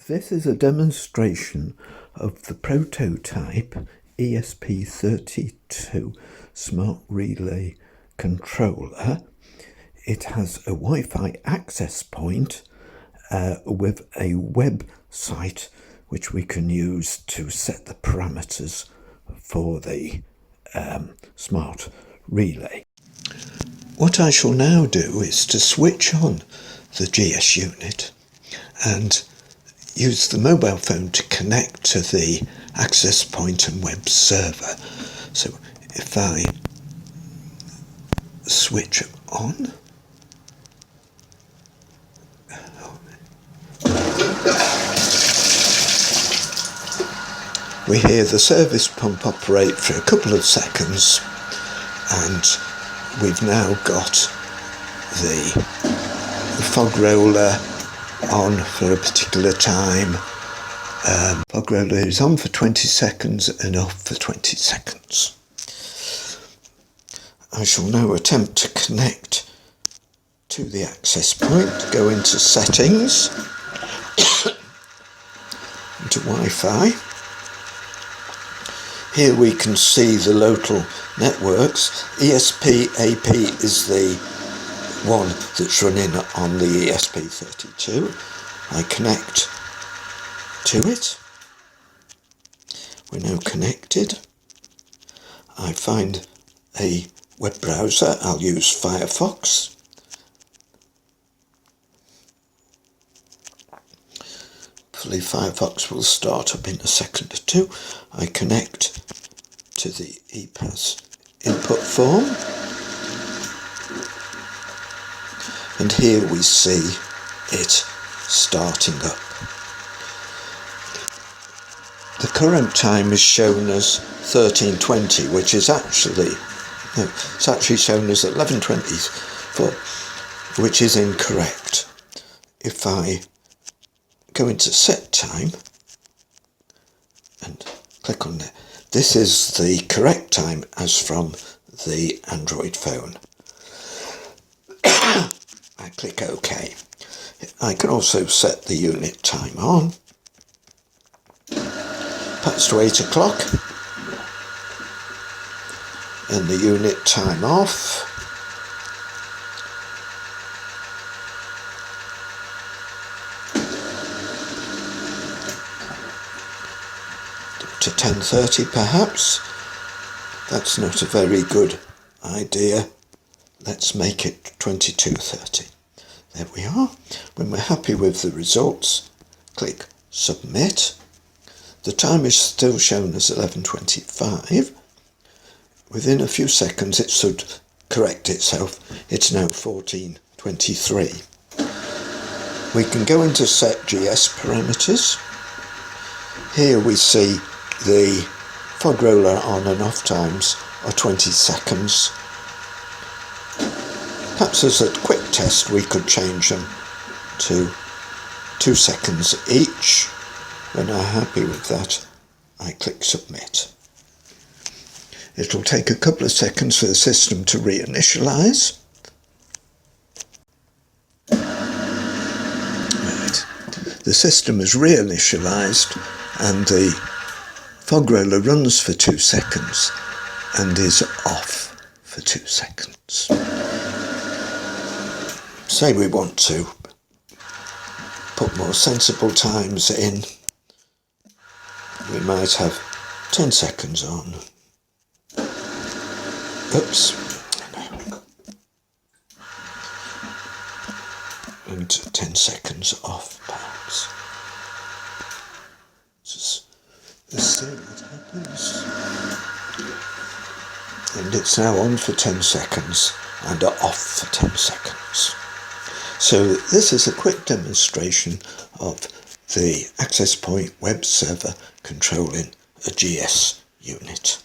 This is a demonstration of the prototype ESP32 Smart Relay Controller. It has a Wi-Fi access point with a website which we can use to set the parameters for the smart relay. What I shall now do is to switch on the GS unit and use the mobile phone to connect to the access point and web server. So if I switch on, we hear the service pump operate for a couple of seconds, and we've now got the fog roller on for a particular time. Fog roller is on for 20 seconds and off for 20 seconds. I shall now attempt to connect to the access point, go into settings, into Wi-Fi. Here we can see the local networks. ESP-AP is the one that's running on the ESP32. I connect to it. We're now connected. I find a web browser. I'll use Firefox. Hopefully Firefox will start up in a second or two. I connect to the EPAS input form. And here we see it starting up. The current time is shown as 13:20, which is actually, no, it's actually shown as 11:24, which is incorrect. If I go into set time and click on it, this is the correct time as from the Android phone. I click OK. I can also set the unit time on, perhaps to 8 o'clock, and the unit time off. To 10:30 perhaps. That's not a very good idea. Let's make it 22:30. There we are. When we're happy with the results, click Submit. The time is still shown as 11:25. Within a few seconds it should correct itself. It's now 14:23. We can go into set GS parameters. Here we see the fog roller on and off times are 20 seconds. Perhaps as a quick test we could change them to 2 seconds each. When I'm happy with that, I click Submit. It'll take a couple of seconds for the system to reinitialize. Right. The system is reinitialized and the fog roller runs for 2 seconds and is off for 2 seconds. Say we want to put more sensible times in, we might have 10 seconds on. Oops. And 10 seconds off, perhaps. Let's see what happens. And it's now on for 10 seconds and off for 10 seconds. So this is a quick demonstration of the access point web server controlling a GS unit.